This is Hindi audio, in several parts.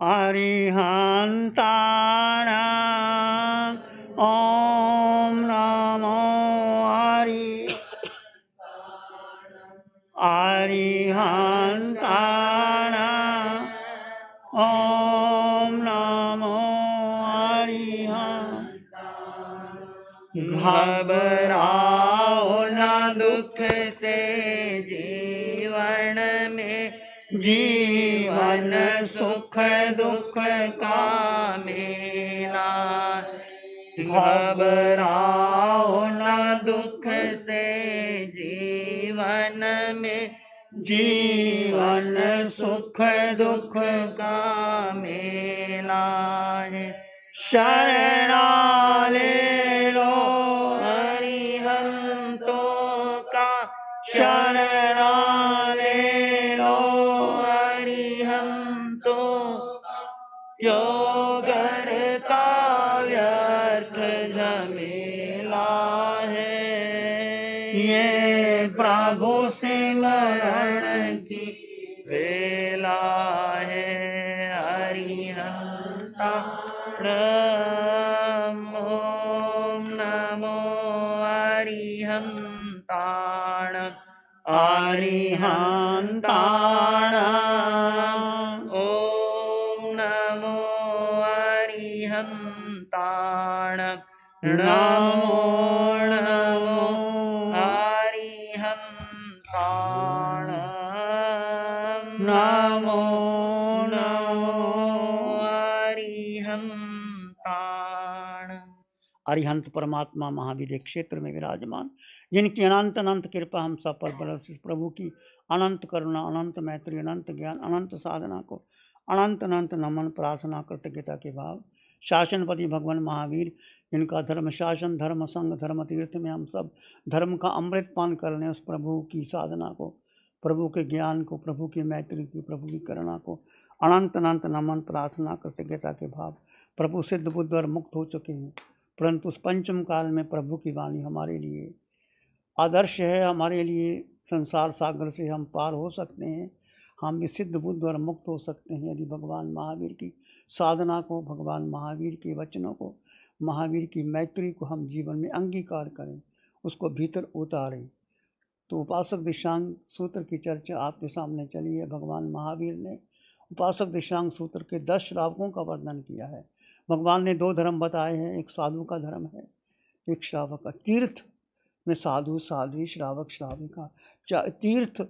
अरिहन्ताण ॐ नमो अरिहन्ताण ॐ नमो घबराओ न दुख से जीवन में, जीवन सुख दुख का मेला। घबराओ न दुख से जीवन में, जीवन सुख दुख का मेला है। शरणा ले लो अरिहंतों का, शरणा ले लो अरिहंतों का। क्यों करता व्यर्थ झमेला है, ये प्रभु सिमरण की वेला है। अरिहंताण ॐ नमो अरिहंताण। अरिहंताण ॐ नमो अरिहंताण। नमो नमो अरिहंताण। नमो नमो अरिहंताण। अरिहंत परमात्मा महावीर एक क्षेत्र में विराजमान, जिनकी अनंत अनंत कृपा हम सब पर बरस, प्रभु की अनंत करुणा, अनंत मैत्री, अनंत ज्ञान, अनंत साधना को अनंत अनंत नमन प्रार्थना कृतज्ञता के भाव। शासनपति भगवान महावीर, जिनका धर्म शासन, धर्म संग, धर्म तीर्थ में हम सब धर्म का अमृत पान करने, उस प्रभु की साधना को, प्रभु के ज्ञान को, प्रभु की मैत्री की, प्रभु की करुणा को अनंत अनंत नमन प्रार्थना कृतज्ञता के भाव। प्रभु सिद्ध बुद्ध और मुक्त हो चुके हैं, परंतु उस पंचम काल में प्रभु की वाणी हमारे लिए आदर्श है। हमारे लिए संसार सागर से हम पार हो सकते हैं, हम भी सिद्ध बुद्ध और मुक्त हो सकते हैं यदि भगवान महावीर की साधना को, भगवान महावीर के वचनों को, महावीर की मैत्री को हम जीवन में अंगीकार करें, उसको भीतर उतारें। तो उपासक दिशांग सूत्र की चर्चा आपके सामने चली है। भगवान महावीर ने उपासक दिशांग सूत्र के 10 श्रावकों का वर्णन किया है। भगवान ने 2 धर्म बताए हैं, एक साधु का धर्म है, एक श्रावक का। तीर्थ में साधु साध्वी, श्रावक श्राविका। तीर्थ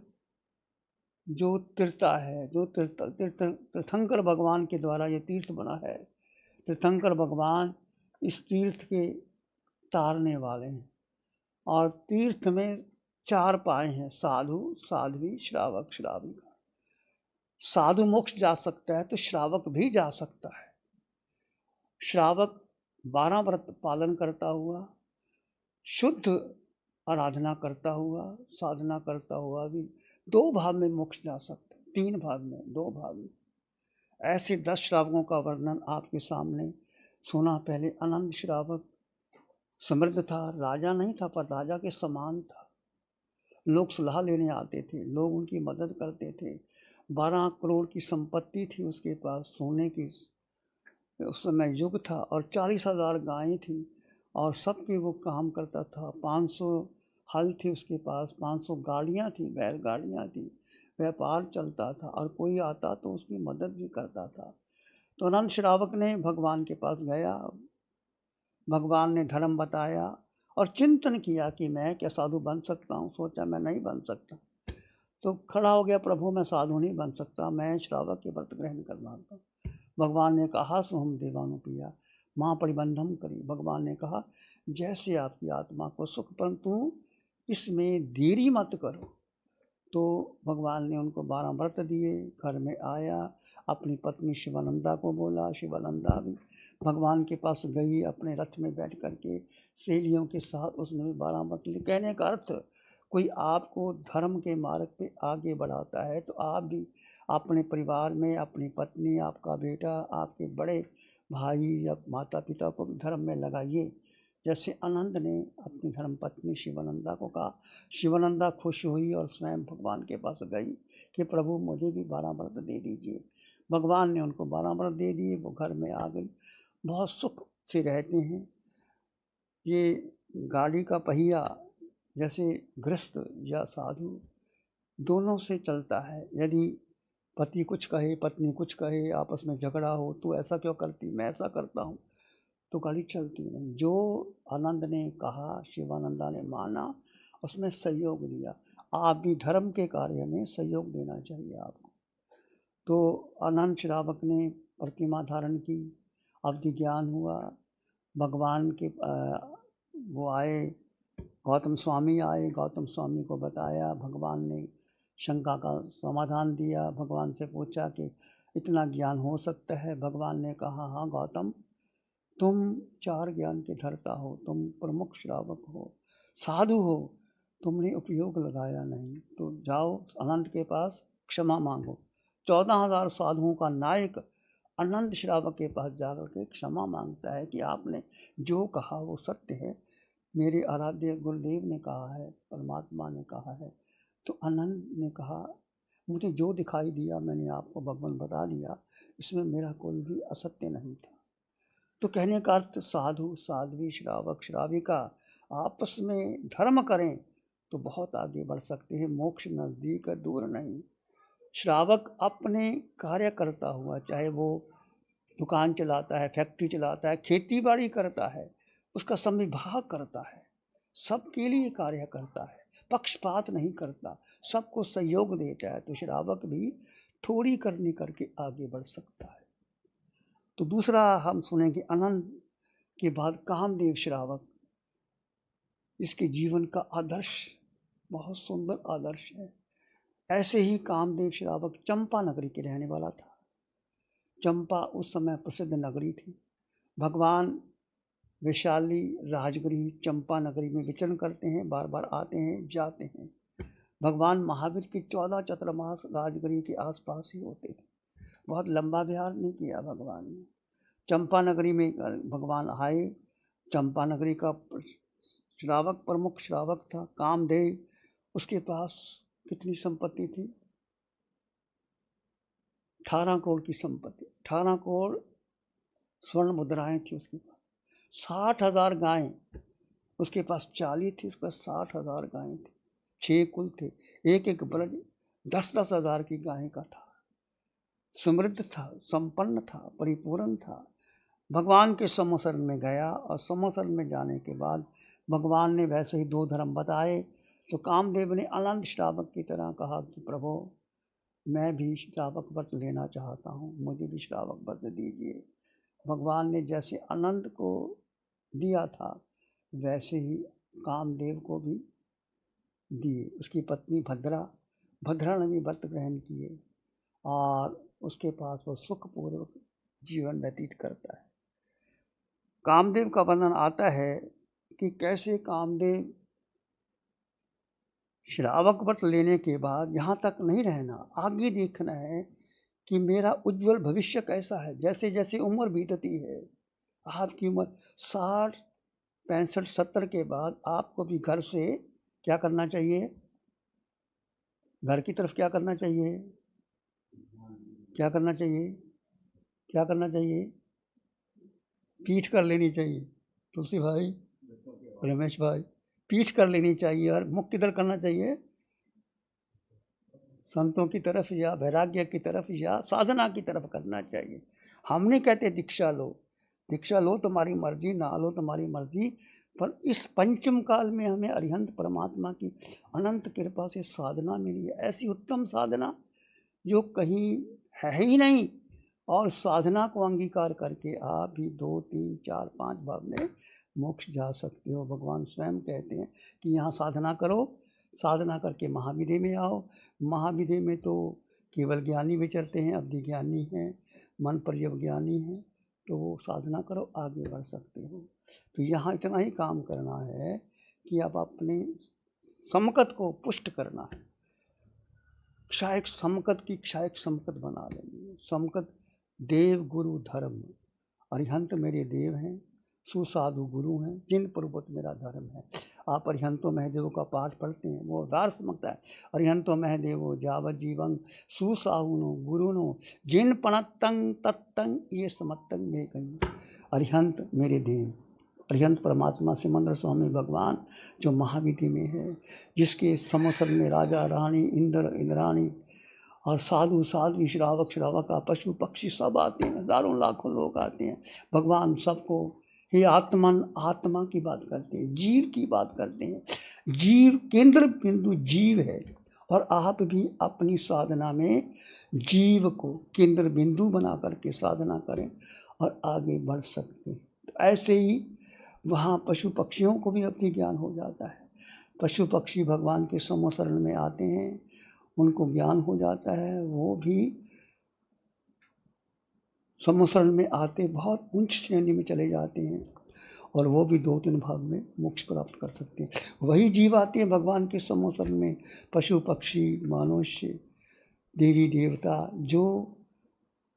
जो तीर्था है, जो तीर्थंकर भगवान के द्वारा ये तीर्थ बना है। तीर्थंकर भगवान इस तीर्थ के तारने वाले हैं, और तीर्थ में 4 पाए हैं, साधु साध्वी, श्रावक श्राविका। साधु मोक्ष जा सकता है तो श्रावक भी जा सकता है। श्रावक 12 व्रत पालन करता हुआ, शुद्ध आराधना करता हुआ, साधना करता हुआ भी 2 भाव में मोक्ष जा सकता है, 3 भाव में, 2 भाव में। ऐसे 10 श्रावकों का वर्णन आपके सामने सुना। पहले आनंद श्रावक समृद्ध था, राजा नहीं था पर राजा के समान था। लोग सलाह लेने आते थे, लोग उनकी मदद करते थे। 12 करोड़ की संपत्ति थी उसके पास, सोने की उस समय युग था, और 40,000 गायें थी, और सबके वो काम करता था। 500 हल थे उसके पास, 500 गाड़ियाँ थी, बैलगाड़ियाँ थी, व्यापार चलता था, और कोई आता तो उसकी मदद भी करता था। तो अनंत श्रावक ने भगवान के पास गया, भगवान ने धर्म बताया और चिंतन किया कि मैं क्या साधु बन सकता हूँ। सोचा मैं नहीं बन सकता, तो खड़ा हो गया, प्रभु मैं साधु नहीं बन सकता, मैं श्रावक के व्रत ग्रहण करना था। भगवान ने कहा सोहम देवानु पिया माँ परिबंधम करी। भगवान ने कहा जैसे आपकी आत्मा को सुख, परंतु इसमें देरी मत करो। तो भगवान ने उनको 12 व्रत दिए। घर में आया, अपनी पत्नी शिवानंदा को बोला, शिवानंदा भी भगवान के पास गई, अपने रथ में बैठ करके सहेलियों के साथ उसने भी 12 व्रत लिए। कहने का अर्थ, कोई आपको धर्म के मार्ग पे आगे बढ़ाता है तो आप भी अपने परिवार में अपनी पत्नी, आपका बेटा, आपके बड़े भाई या माता पिता को भी धर्म में लगाइए। जैसे आनंद ने अपनी धर्म पत्नी शिवानंदा को कहा, शिवानंदा खुश हुई और स्वयं भगवान के पास गई कि प्रभु मुझे भी 12 व्रत दे दीजिए। भगवान ने उनको 12 वर दे दिए, वो घर में आ गई, बहुत सुख से रहते हैं। ये गाड़ी का पहिया जैसे गृहस्थ या साधु दोनों से चलता है। यदि पति कुछ कहे, पत्नी कुछ कहे, आपस में झगड़ा हो, तू ऐसा क्यों करती, मैं ऐसा करता हूँ, तो गाड़ी चलती नहीं। जो आनंद ने कहा, शिवानंदा ने माना, उसमें सहयोग दिया। आप भी धर्म के कार्य में सहयोग देना चाहिए आपको। तो आनंद श्रावक ने प्रतिमा धारण की, अवधि ज्ञान हुआ, भगवान के वो आए, गौतम स्वामी आए, गौतम स्वामी को बताया, भगवान ने शंका का समाधान दिया। भगवान से पूछा कि इतना ज्ञान हो सकता है? भगवान ने कहा, हाँ गौतम, तुम 4 ज्ञान के धर्ता हो, तुम प्रमुख श्रावक हो, साधु हो, तुमने उपयोग लगाया नहीं, तो जाओ अनंत के पास क्षमा मांगो। 14,000 साधुओं का नायक अनंत श्रावक के पास जाकर के क्षमा मांगता है कि आपने जो कहा वो सत्य है, मेरे आराध्य गुरुदेव ने कहा है, परमात्मा ने कहा है। तो अनंत ने कहा, मुझे जो दिखाई दिया मैंने आपको भगवान बता दिया, इसमें मेरा कोई भी असत्य नहीं था। तो कहने का अर्थ, साधु साध्वी श्रावक श्राविका आपस में धर्म करें तो बहुत आगे बढ़ सकते हैं। मोक्ष नज़दीक है, दूर नहीं। श्रावक अपने कार्य करता हुआ, चाहे वो दुकान चलाता है, फैक्ट्री चलाता है, खेती बाड़ी करता है, उसका संविभाग करता है, सबके लिए कार्य करता है, पक्षपात नहीं करता, सबको सहयोग देता है, तो श्रावक भी थोड़ी करनी करके आगे बढ़ सकता है। तो दूसरा हम सुनेंगे अनंत के बाद कामदेव श्रावक। इसके जीवन का आदर्श बहुत सुंदर आदर्श है। ऐसे ही कामदेव श्रावक चंपा नगरी के रहने वाला था। चंपा उस समय प्रसिद्ध नगरी थी। भगवान वैशाली राजगृह चंपा नगरी में विचरण करते हैं, बार बार आते हैं जाते हैं। भगवान महावीर के 14 चातुर्मास राजगृह के आसपास ही होते थे, बहुत लंबा विहार नहीं किया भगवान ने। चंपा नगरी में भगवान आए। चंपा नगरी का श्रावक प्रमुख श्रावक था कामदेव। उसके पास कितनी संपत्ति थी? 18 करोड़ की संपत्ति, 18 करोड़ स्वर्ण मुद्राएं थी उसके पास। 60,000 गायें उसके पास, 40 थी उसके पास, 60,000 गायें थी, 6 कुल थे, एक एक ब्रज 10-10 हज़ार की गायें का था। समृद्ध था, संपन्न था, परिपूर्ण था। भगवान के समोसर में गया और समोसर में जाने के बाद भगवान ने वैसे ही 2 धर्म बताए। तो कामदेव ने अनंत श्रावक की तरह कहा कि प्रभु, मैं भी श्रावक व्रत लेना चाहता हूँ, मुझे भी श्रावक व्रत दीजिए। भगवान ने जैसे अनंत को दिया था वैसे ही कामदेव को भी दिए। उसकी पत्नी भद्रा ने भी व्रत ग्रहण किए और उसके पास वो सुखपूर्वक जीवन व्यतीत करता है। कामदेव का वर्णन आता है कि कैसे कामदेव श्रावक व्रत लेने के बाद यहाँ तक नहीं रहना, आगे देखना है कि मेरा उज्जवल भविष्य कैसा है। जैसे जैसे उम्र बीतती है, आपकी उम्र 60, 65, 70 के बाद आपको भी घर से क्या करना चाहिए? घर की तरफ क्या करना चाहिए? क्या करना चाहिए? क्या करना चाहिए? पीठ कर लेनी चाहिए। तुलसी भाई, रमेश भाई, पीठ कर लेनी चाहिए और मुख किधर करना चाहिए? संतों की तरफ या वैराग्य की तरफ या साधना की तरफ करना चाहिए। हम नहीं कहते दीक्षा लो, दीक्षा लो तुम्हारी मर्जी, ना लो तुम्हारी मर्जी, पर इस पंचम काल में हमें अरिहंत परमात्मा की अनंत कृपा से साधना मिली है, ऐसी उत्तम साधना जो कहीं है ही नहीं। और साधना को अंगीकार करके आप भी 2, 3, 4, 5 भाव में मोक्ष जा सकते हो। भगवान स्वयं कहते हैं कि यहाँ साधना करो, साधना करके महाविधि में आओ। महाविधि में तो केवल ज्ञानी विचरते हैं, अवधि ज्ञानी हैं, मन पर्यव ज्ञानी हैं, तो वो साधना करो, आगे बढ़ सकते हो। तो यहाँ इतना ही काम करना है कि आप अपने समकत को पुष्ट करना है। क्षायक समकत की क्षायक समकत बना लेंगे। समकत देव गुरु धर्म, अरिहंत मेरे देव हैं, सुसाधु गुरु हैं, जिन पर्वत मेरा धर्म है। आप अरिहंतो महदेव का पाठ पढ़ते हैं, वो उदार समझता है। अरिहंतो महदेवो जावत जीवं सुसाहुनो गुरुनो जिन पणत्तंग तत्तंग ये समत्तंग में कहीं। अरिहंत मेरे देव, अरिहंत परमात्मा सिमंदर स्वामी भगवान जो महाविधि में है, जिसके समोसर में राजा रानी इंद्र इंद्राणी और साधु साध्वी श्रावक श्रावका पशु पक्षी सब आते हैं, हजारों लाखों लोग आते हैं। भगवान सबको हे आत्मन आत्मा की बात करते हैं, जीव की बात करते हैं। जीव केंद्र बिंदु जीव है, और आप भी अपनी साधना में जीव को केंद्र बिंदु बना करके साधना करें और आगे बढ़ सकते हैं। तो ऐसे ही वहाँ पशु पक्षियों को भी अपनी ज्ञान हो जाता है। पशु पक्षी भगवान के समोसरण में आते हैं, उनको ज्ञान हो जाता है, वो भी समोसरण में आते बहुत उच्च श्रेणी में चले जाते हैं, और वो भी 2-3 भाग में मोक्ष प्राप्त कर सकते हैं। वही जीव आते हैं भगवान के समोसरण में, पशु पक्षी मनुष्य देवी देवता, जो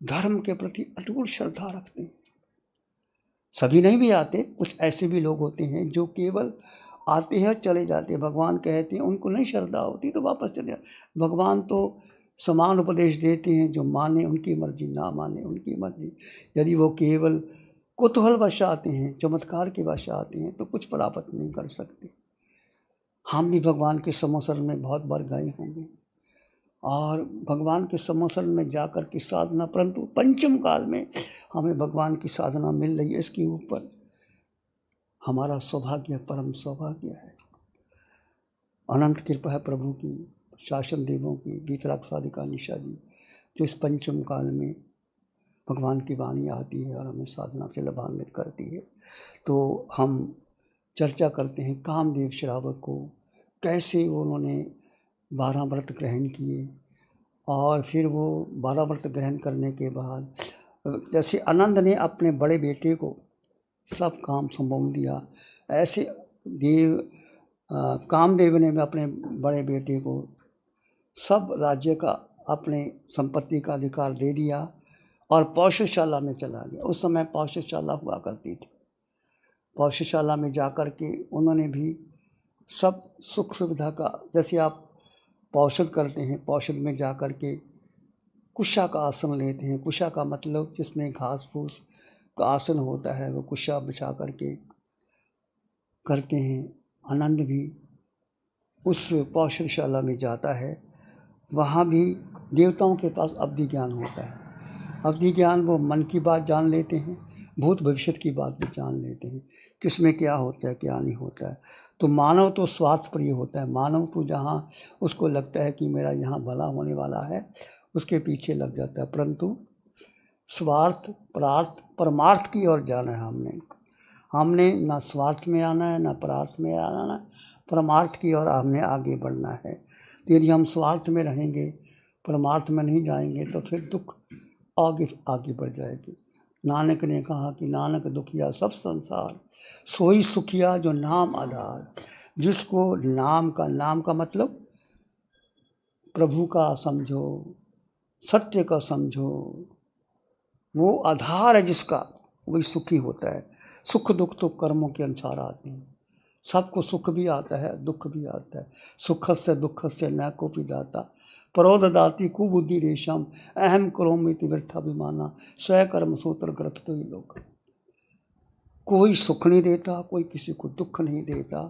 धर्म के प्रति अटूट श्रद्धा रखते हैं। सभी नहीं भी आते, कुछ ऐसे भी लोग होते हैं जो केवल आते हैं चले जाते हैं। भगवान कहते हैं उनको नहीं श्रद्धा होती तो वापस चले जाते। भगवान तो समान उपदेश देते हैं, जो माने उनकी मर्जी, ना माने उनकी मर्जी। यदि वो केवल कुतूहल वश आते हैं, चमत्कार के वश आते हैं, तो कुछ प्राप्त नहीं कर सकते। हम भी भगवान के समोसरण में बहुत बार गए होंगे, और भगवान के समोसरण में जाकर की साधना, परंतु पंचम काल में हमें भगवान की साधना मिल रही है, इसके ऊपर हमारा सौभाग्य, परम सौभाग्य है। अनंत कृपा है प्रभु की, शासन देवों की, वीतरागसादिका निशा जी, जो इस पंचम काल में भगवान की वाणी आती है और हमें साधना से लाभान्वित करती है। तो हम चर्चा करते हैं कामदेव श्रावक को, कैसे उन्होंने 12 व्रत ग्रहण किए, और फिर वो 12 व्रत ग्रहण करने के बाद जैसे आनंद ने अपने बड़े बेटे को सब काम संभाल दिया, ऐसे कामदेव ने भी अपने बड़े बेटे को सब राज्य का, अपने संपत्ति का अधिकार दे दिया और पौषशाला में चला गया। उस समय पौषशाला हुआ करती थी। पौषशाला में जाकर के उन्होंने भी सब सुख सुविधा का, जैसे आप पौषध करते हैं, पौषध में जाकर के कुशा का आसन लेते हैं। कुशा का मतलब जिसमें घास फूस का आसन होता है, वो कुशा बिछा करके करते हैं। आनंद भी उस पौषधशाला में जाता है, वहाँ भी देवताओं के पास अवधि ज्ञान होता है। अवधि ज्ञान वो मन की बात जान लेते हैं, भूत भविष्य की बात भी जान लेते हैं, किसमें क्या होता है क्या नहीं होता है। तो मानव तो स्वार्थ प्रिय होता है। मानव तो जहाँ उसको लगता है कि मेरा यहाँ भला होने वाला है, उसके पीछे लग जाता है, परंतु स्वार्थ प्रार्थ परमार्थ की ओर जाना है। हमने ना स्वार्थ में आना है, ना प्रार्थ में आना है, परमार्थ की ओर हमने आगे बढ़ना है। तो यदि हम स्वार्थ में रहेंगे, परमार्थ में नहीं जाएंगे, तो फिर दुख आगे बढ़ जाएगी। नानक ने कहा कि नानक दुखिया सब संसार, सोई सुखिया जो नाम आधार। जिसको नाम का मतलब प्रभु का समझो, सत्य का समझो, वो आधार है जिसका, वही सुखी होता है। सुख दुख तो कर्मों के अनुसार आते हैं। सबको सुख भी आता है, दुख भी आता है। सुखस्य दुःखस्य न कोपि दाता, परोददाति कुबुद्धि रेशम, अहम करोमीति व्यर्थाभिमाना, स्वकर्म सूत्र ग्रथ। तो ये लोग कोई सुख नहीं देता, कोई किसी को दुख नहीं देता।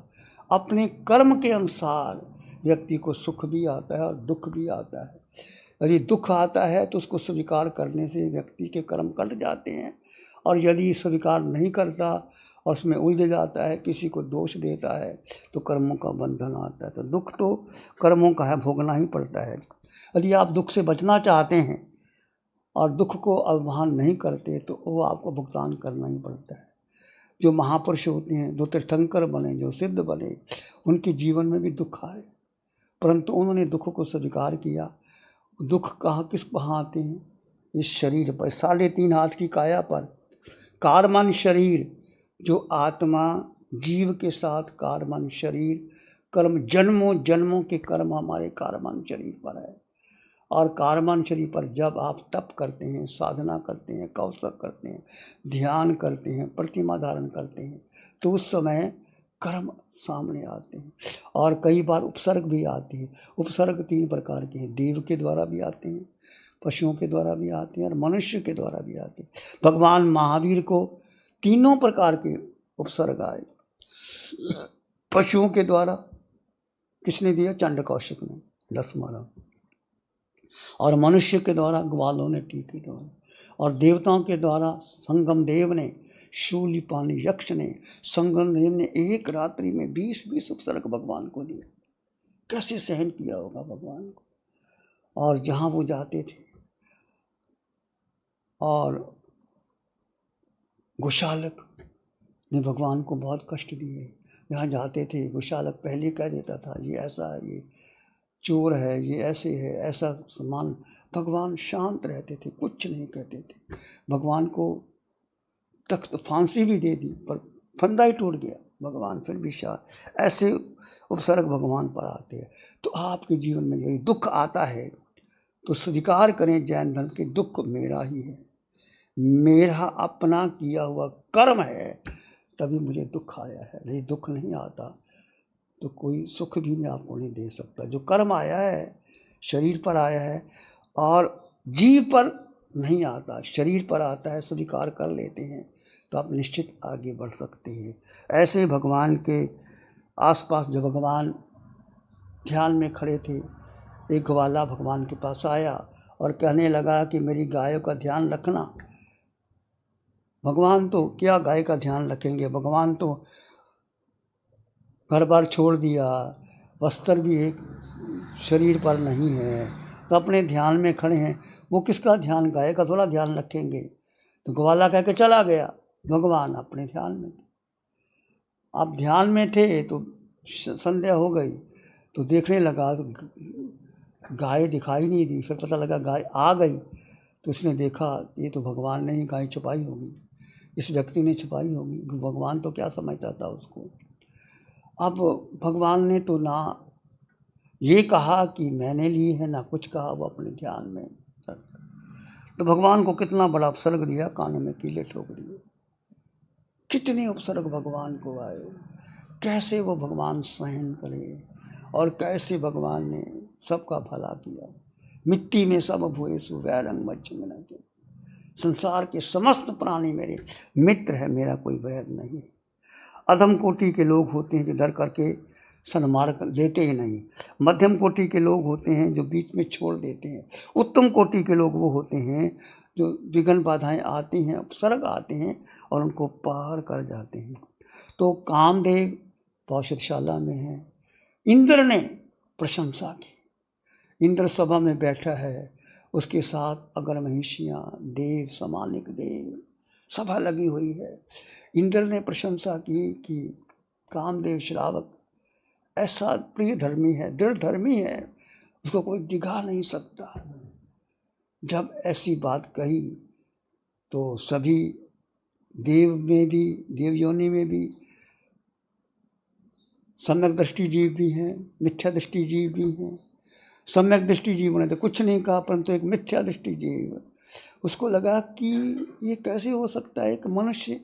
अपने कर्म के अनुसार व्यक्ति को सुख भी आता है और दुख भी आता है। यदि दुख आता है तो उसको स्वीकार करने से व्यक्ति के कर्म कट जाते हैं, और यदि स्वीकार नहीं करता और उसमें उलझ जाता है, किसी को दोष देता है, तो कर्मों का बंधन आता है। तो दुख तो कर्मों का है, भोगना ही पड़ता है। यदि आप दुख से बचना चाहते हैं और दुख को अवमान नहीं करते, तो वो आपको भुगतान करना ही पड़ता है। जो महापुरुष होते हैं, जो तीर्थंकर बने, जो सिद्ध बने, उनके जीवन में भी दुख आए, परंतु उन्होंने दुख को स्वीकार किया। दुख कहाँ किस कहाँ आते हैं? इस शरीर पर, 3.5 हाथ की काया पर, कारमन शरीर, जो आत्मा जीव के साथ कारमन शरीर, कर्म जन्मों जन्मों के कर्म हमारे कारमन शरीर पर है। और कार्बन शरीर पर जब आप तप करते हैं, साधना करते हैं, कौशल करते हैं, ध्यान करते हैं, प्रतिमा धारण करते हैं, तो उस समय कर्म सामने आते हैं। और कई बार उपसर्ग भी आते हैं। उपसर्ग 3 प्रकार के हैं, देव के द्वारा भी आते हैं, पशुओं के द्वारा भी आते हैं और मनुष्य के द्वारा भी आते हैं। भगवान महावीर को तीनों प्रकार के उपसर्ग आए। पशुओं के द्वारा किसने दिया? चंड कौशिक ने 10 मारा। और मनुष्य के द्वारा ग्वालों ने टीके द्वारा, और देवताओं के द्वारा संगम देव ने, शूलिपानी यक्ष ने, संगम देव ने एक रात्रि में 20-20 उपसर्ग भगवान को दिए। कैसे सहन किया होगा भगवान को। और जहाँ वो जाते थे, और गोशालक ने भगवान को बहुत कष्ट दिए। जहाँ जाते थे गोशालक पहले कह देता था ये ऐसा है, ये चोर है, ये ऐसे है, ऐसा सामान। भगवान शांत रहते थे, कुछ नहीं कहते थे। भगवान को तख्त फांसी भी दे दी पर फंदा ही टूट गया, भगवान फिर भी शांत। ऐसे उपसर्ग भगवान पर आते हैं। तो आपके जीवन में यही दुख आता है तो स्वीकार करें जैन धर्म के, दुख मेरा ही है, मेरा अपना किया हुआ कर्म है, तभी मुझे दुख आया है। यदि दुख नहीं आता तो कोई सुख भी मैं आपको नहीं दे सकता। जो कर्म आया है शरीर पर आया है, और जीव पर नहीं आता, शरीर पर आता है, स्वीकार कर लेते हैं तो आप निश्चित आगे बढ़ सकते हैं। ऐसे भगवान के आसपास जब भगवान ध्यान में खड़े थे, एक ग्वाला भगवान के पास आया और कहने लगा कि मेरी गायों का ध्यान रखना। भगवान तो क्या गाय का ध्यान रखेंगे, भगवान तो घर बार छोड़ दिया, वस्त्र भी एक शरीर पर नहीं है, तो अपने ध्यान में खड़े हैं, वो किसका ध्यान, गाय का थोड़ा ध्यान रखेंगे। तो ग्वाला कह के चला गया, भगवान अपने ध्यान में थे। आप ध्यान में थे तो संध्या हो गई, तो देखने लगा तो गाय दिखाई नहीं दी। फिर पता लगा गाय आ गई, तो उसने देखा ये तो भगवान ने ही गाय छुपाई होगी, इस व्यक्ति ने छुपाई होगी। भगवान तो क्या समझता था उसको। अब भगवान ने तो ना ये कहा कि मैंने ली है, ना कुछ कहा, वो अपने ध्यान में। तो भगवान को कितना बड़ा उपसर्ग दिया, कानों में कीले ठोक दिए। कितने उपसर्ग भगवान को आए, कैसे वो भगवान सहन करे, और कैसे भगवान ने सबका भला किया। मिट्टी में सब भूएसु वैरंग मज्ज में। संसार के समस्त प्राणी मेरे मित्र है, मेरा कोई वैर नहीं। अधम कोटि के लोग होते हैं जो डर करके सन्मार्ग लेते ही नहीं। मध्यम कोटि के लोग होते हैं जो बीच में छोड़ देते हैं। उत्तम कोटि के लोग वो होते हैं जो विघ्न बाधाएं आती हैं, उपसर्ग आते हैं और उनको पार कर जाते हैं। तो कामदेव पौषधशाला में है। इंद्र ने प्रशंसा की। इंद्र सभा में बैठा है, उसके साथ अगर महिषियाँ, देव, समानिक देव, सभा लगी हुई है। इंद्र ने प्रशंसा की कि कामदेव श्रावक ऐसा प्रिय धर्मी है, दृढ़ धर्मी है, उसको कोई डिगा नहीं सकता। जब ऐसी बात कही तो सभी देव में भी, देव योनि में भी सम्यक दृष्टि जीव भी हैं, मिथ्या दृष्टि जीव भी हैं। सम्यक दृष्टि जीव ने तो कुछ नहीं कहा, परंतु एक मिथ्या दृष्टि जीव, उसको लगा कि ये कैसे हो सकता है, एक मनुष्य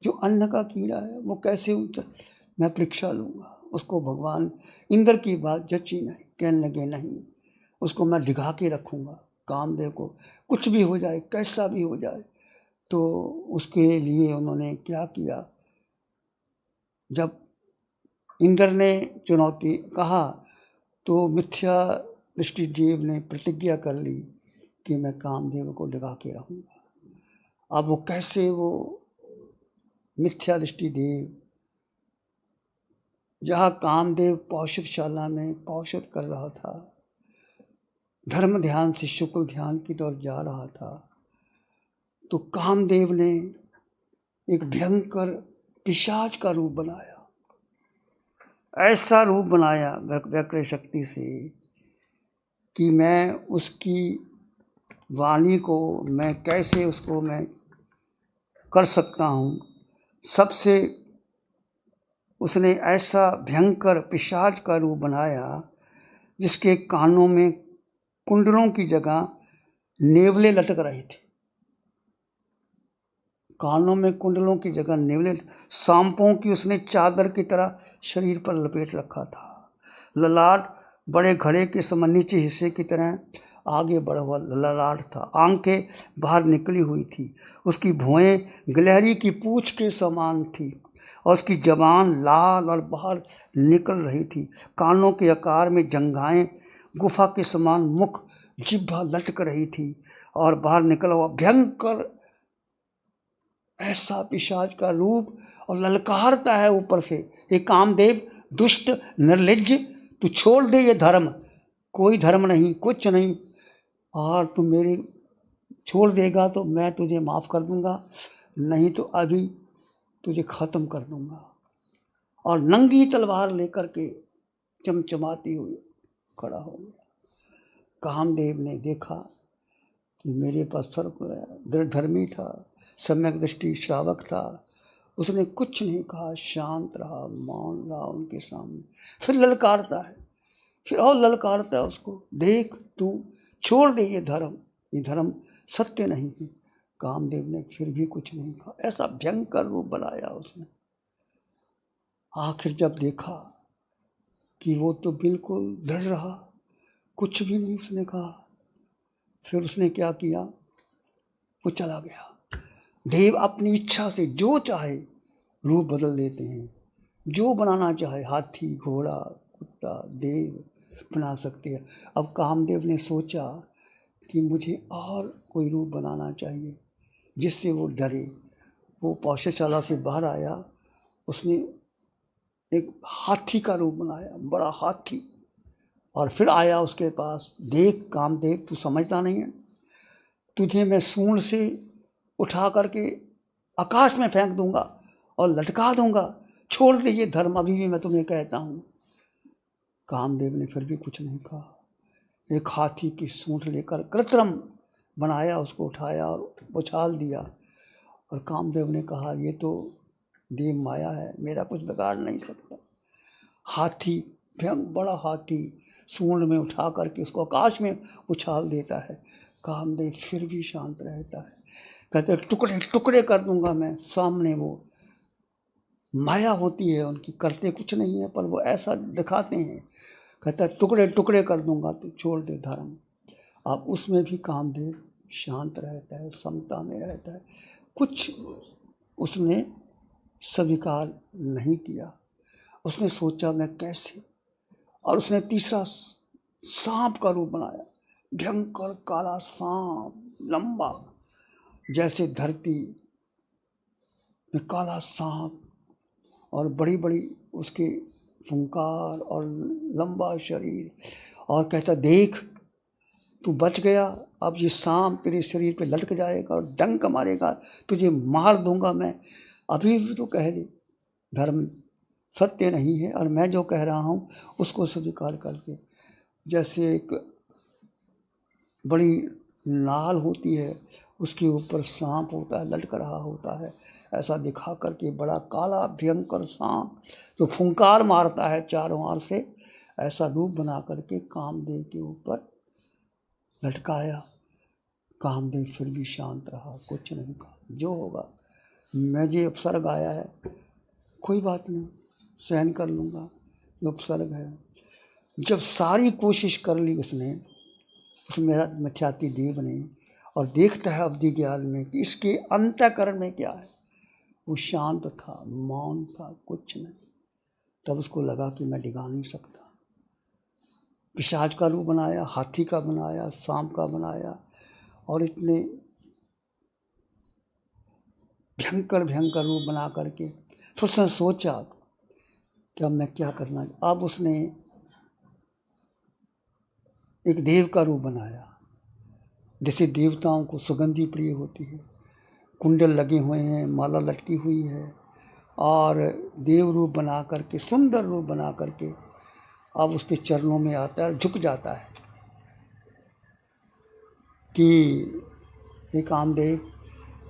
जो अन्न का कीड़ा है वो कैसे मैं परीक्षा लूँगा। उसको भगवान इंद्र की बात जची नहीं, कहने लगे नहीं, उसको मैं डिगा के रखूँगा। कामदेव को कुछ भी हो जाए, कैसा भी हो जाए। तो उसके लिए उन्होंने क्या किया, जब इंद्र ने चुनौती कहा तो मिथ्या दृष्टि जीव ने प्रतिज्ञा कर ली कि मैं कामदेव को डिगा के रहूँगा। अब वो कैसे, वो मिथ्या दृष्टि देव जहाँ कामदेव पौषधशाला में पौषध कर रहा था, धर्म ध्यान से शुक्ल ध्यान की तरफ जा रहा था, तो कामदेव ने एक भयंकर पिशाच का रूप बनाया। ऐसा रूप बनाया वक्र शक्ति से कि मैं उसकी वाणी को मैं कैसे उसको मैं कर सकता हूँ। सबसे उसने ऐसा भयंकर पिशाच का रूप बनाया जिसके कानों में कुंडलों की जगह नेवले लटक रहे थे। कानों में कुंडलों की जगह नेवले, सांपों की उसने चादर की तरह शरीर पर लपेट रखा था। ललाट बड़े घड़े के समान नीचे हिस्से की तरह आगे बढ़ा हुआ ललाट था। आंखें बाहर निकली हुई थी। उसकी भौहें गिलहरी की पूंछ के समान थी और उसकी जबान लाल और बाहर निकल रही थी। कानों के आकार में जंघाएं, गुफा के समान मुख, जिह्वा लटक रही थी और बाहर निकला हुआ भयंकर ऐसा पिशाच का रूप और ललकारता है ऊपर से, ये कामदेव दुष्ट निर्लज्ज, तू छोड़ दे ये धर्म, कोई धर्म नहीं, कुछ नहीं, और तू मेरे छोड़ देगा तो मैं तुझे माफ़ कर दूंगा, नहीं तो अभी तुझे ख़त्म कर दूंगा। और नंगी तलवार लेकर के चमचमाती हुई खड़ा हो गया। कामदेव ने देखा कि मेरे पास सर्प दृढ़धर्मी था, सम्यक दृष्टि श्रावक था, उसने कुछ नहीं कहा, शांत रहा, मौन रहा उनके सामने। फिर ललकारता है, फिर और ललकारता है उसको, देख तू छोड़ दे ये धर्म सत्य नहीं है। कामदेव ने फिर भी कुछ नहीं कहा। ऐसा भयंकर रूप बनाया उसने। आखिर जब देखा कि वो तो बिल्कुल दृढ़ रहा, कुछ भी नहीं उसने कहा, फिर उसने क्या किया, वो चला गया। देव अपनी इच्छा से जो चाहे रूप बदल देते हैं, जो बनाना चाहे, हाथी, घोड़ा, कुत्ता, देव बना सकते हैं। अब कामदेव ने सोचा कि मुझे और कोई रूप बनाना चाहिए जिससे वो डरे। वो पौषशाला से बाहर आया, उसने एक हाथी का रूप बनाया, बड़ा हाथी, और फिर आया उसके पास। देख कामदेव, तू समझता नहीं है, तुझे मैं सूंड से उठा करके आकाश में फेंक दूंगा और लटका दूंगा, छोड़ दे ये धर्म, अभी भी मैं तुम्हें कहता हूँ। कामदेव ने फिर भी कुछ नहीं कहा। एक हाथी की सूंड लेकर कृत्रिम बनाया, उसको उठाया और उछाल दिया। और कामदेव ने कहा, ये तो देव माया है, मेरा कुछ बिगाड़ नहीं सकता। हाथी, भयंकर बड़ा हाथी, सूंड में उठा करके उसको आकाश में उछाल देता है। कामदेव फिर भी शांत रहता है, कहते टुकड़े टुकड़े कर दूंगा मैं। सामने वो माया होती है उनकी, करते कुछ नहीं है पर वो ऐसा दिखाते हैं। कहता है टुकड़े टुकड़े कर दूंगा, तो छोड़ दे धर्म। अब उसमें भी कामदेव शांत रहता है, समता में रहता है, कुछ उसने स्वीकार नहीं किया। उसने सोचा मैं कैसे, और उसने तीसरा सांप का रूप बनाया, भयंकर काला सांप, लंबा, जैसे धरती में काला सांप, और बड़ी बड़ी उसके फुंकार और लंबा शरीर। और कहता, देख तू बच गया, अब ये सांप तेरे शरीर पे लटक जाएगा और डंक मारेगा, तुझे मार दूंगा मैं। अभी भी तो कह दे धर्म सत्य नहीं है और मैं जो कह रहा हूँ उसको स्वीकार करके। जैसे एक बड़ी नाल होती है, उसके ऊपर सांप होता है, लटक रहा होता है, ऐसा दिखा करके बड़ा काला भयंकर सांप जो फुंकार मारता है चारों ओर से, ऐसा रूप बना करके कामदेव के ऊपर लटकाया। कामदेव फिर भी शांत रहा, कुछ नहीं कहा। जो होगा, मैं ये उपसर्ग आया है, कोई बात नहीं, सहन कर लूँगा, ये उपसर्ग है। जब सारी कोशिश कर ली उसने, उस मेरा मिथ्याती देव ने, और देखता है अवधि ज्ञान में कि इसके अंतःकरण में क्या है, वो शांत था, मौन था, कुछ नहीं। तब उसको लगा कि मैं डिगा नहीं सकता। पिशाच का रूप बनाया, हाथी का बनाया, सांप का बनाया, और इतने भयंकर भयंकर रूप बना करके फिर उसने सोचा कि अब मैं क्या करना। अब उसने एक देव का रूप बनाया, जैसे देवताओं को सुगंधी प्रिय होती है, कुंडल लगे हुए हैं, माला लटकी हुई है, और देव रूप बना करके, सुंदर रूप बना करके अब उसके चरणों में आता है, झुक जाता है कि हे कामदेव,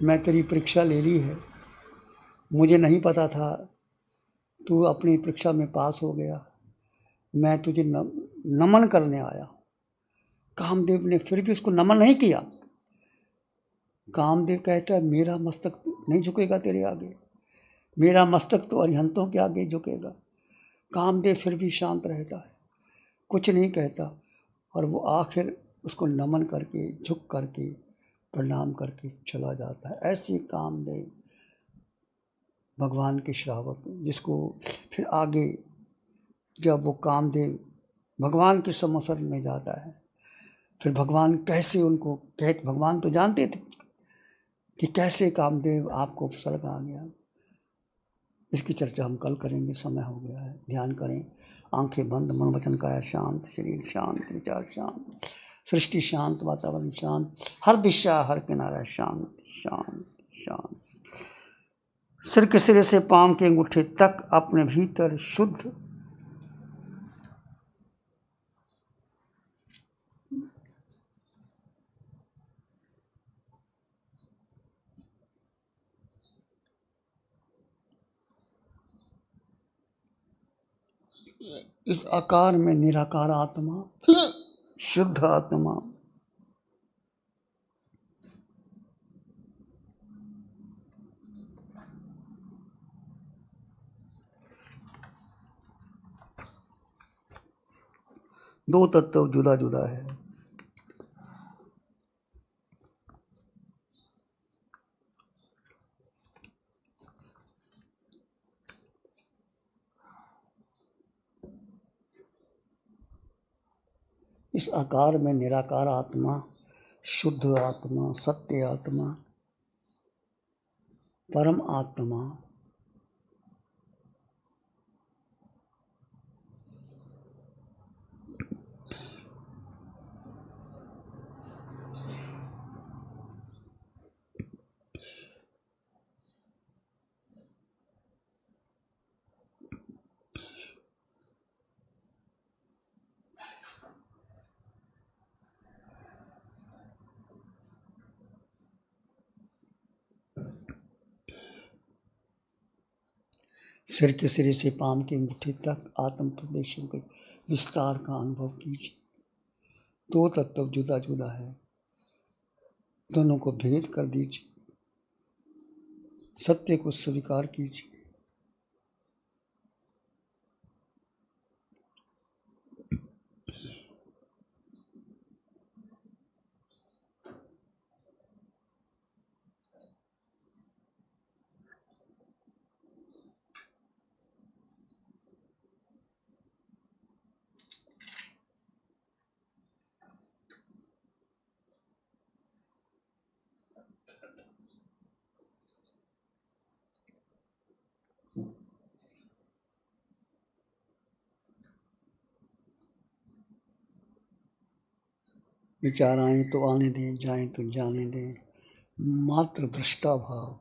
मैं तेरी परीक्षा ले ली है, मुझे नहीं पता था तू अपनी परीक्षा में पास हो गया, मैं तुझे नमन करने आया। कामदेव ने फिर भी उसको नमन नहीं किया। कामदेव कहता है मेरा मस्तक नहीं झुकेगा तेरे आगे, मेरा मस्तक तो अरिहंतों के आगे झुकेगा। कामदेव फिर भी शांत रहता है, कुछ नहीं कहता, और वो आखिर उसको नमन करके झुक करके प्रणाम करके चला जाता है। ऐसे कामदेव भगवान के श्रावक, जिसको फिर आगे जब वो कामदेव भगवान के समसर में जाता है, फिर भगवान कैसे उनको कहते, भगवान तो जानते थे कि कैसे कामदेव आपको उपसर्ग आ गया। इसकी चर्चा हम कल करेंगे, समय हो गया है। ध्यान करें, आंखें बंद, मन वचन काया शांत, शरीर शांत, विचार शांत, सृष्टि शांत, वातावरण शांत, हर दिशा हर किनारा शांत शांत शांत। सिर के सिरे से पांव के अंगूठे तक अपने भीतर शुद्ध इस आकार में निराकार आत्मा, शुद्ध आत्मा, दो तत्व जुदा जुदा है। इस आकार में निराकार आत्मा, शुद्ध आत्मा, सत्य आत्मा, परम आत्मा, सिर के सिरे से पांव की अंगूठी तक आत्म प्रदेशों के विस्तार का अनुभव कीजिए। दो तत्व जुदा जुदा है, दोनों को भेद कर दीजिए, सत्य को स्वीकार कीजिए। विचार आए तो आने दें, जाएं तो जाने दें, मात्र भ्रष्टा भाव।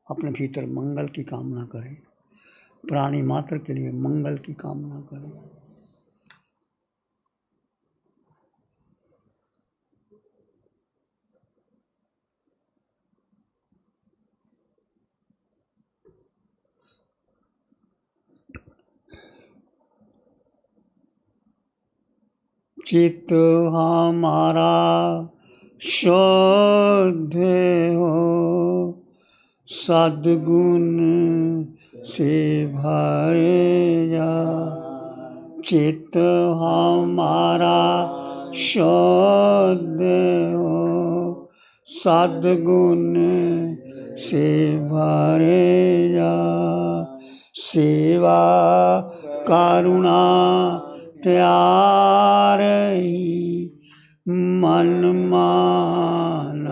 अपने भीतर मंगल की कामना करें, प्राणी मात्र के लिए मंगल की कामना करें। चित्त हमारा शुद्ध हो, सद्गुण से भर जा। चित्त हमारा शुद्ध हो, सद्गुण से भर जा। सेवा करुणा प्यार ही मन मान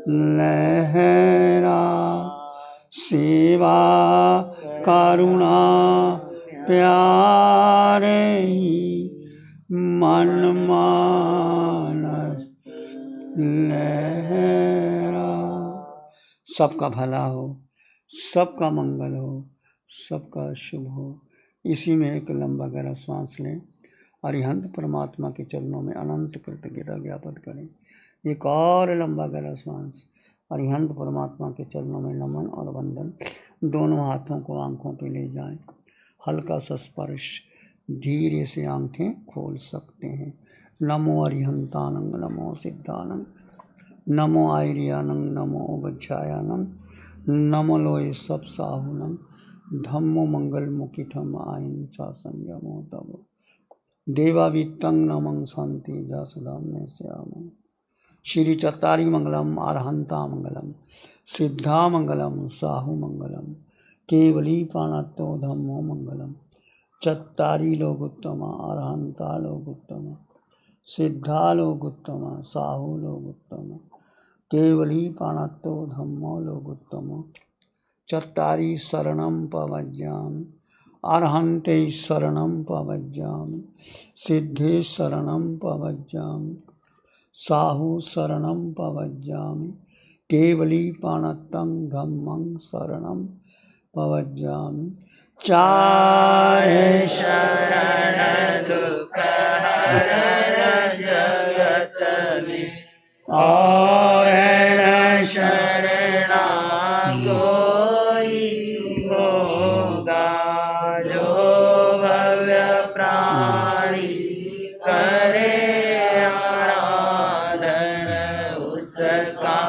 लहरा सेवा करुणा प्यारे मन मानस लहरा। सबका भला हो, सबका मंगल हो, सबका शुभ हो। इसी में एक लंबा गहरा सांस लें। अरिहंत परमात्मा के चरणों में अनंत कृतज्ञता ज्ञापित करें। एक और लंबा गहरा सांस। अरिहंत परमात्मा के चरणों में नमन और वंदन। दोनों हाथों को आंखों पे ले जाएं। हल्का सा स्पर्श, धीरे से आंखें खोल सकते हैं। नमो अरिहंतानंग, नमो सिद्धानंग, नमो आयर्यानंग, नमो वज्रायानंग, नमो लोय सब साहुनंग, धम्मो मंगल मुखिठम आइन सा संयमो तब देवावित्तं नमं शांति जासुदाम में श्याम। श्री चत्तारी मंगलम, अरहंता मंगलम, सिद्धा मंगलम, साहु मंगलम, केवली पाणत्तो धम्मो मंगलम। चत्तारी लोग उत्तम, अरहंता लोग उत्तम, सिद्धा लोग उत्तम, साहु लोग उत्तम, केवली पाणत्तो धम्मो लोग उत्तम। चत्तारी शरणं पवज्यामि, अरहन्ते शरणं पवज्यामि, सिद्धे शरणं पवज्यामि, साहु शरणं पवज्यामि, केवली पाणत्तं धम्मं शरणं पवज्यामि। चाहे शरण दुख हरण जगत में, और न शरणा कोई होगा। जो भव्य प्राणी करे आराधन, उसका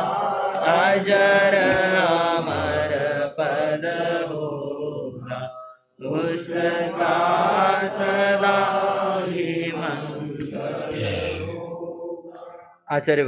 अजर अमर पद होगा, उसका सदा ही मंगल। आचार्य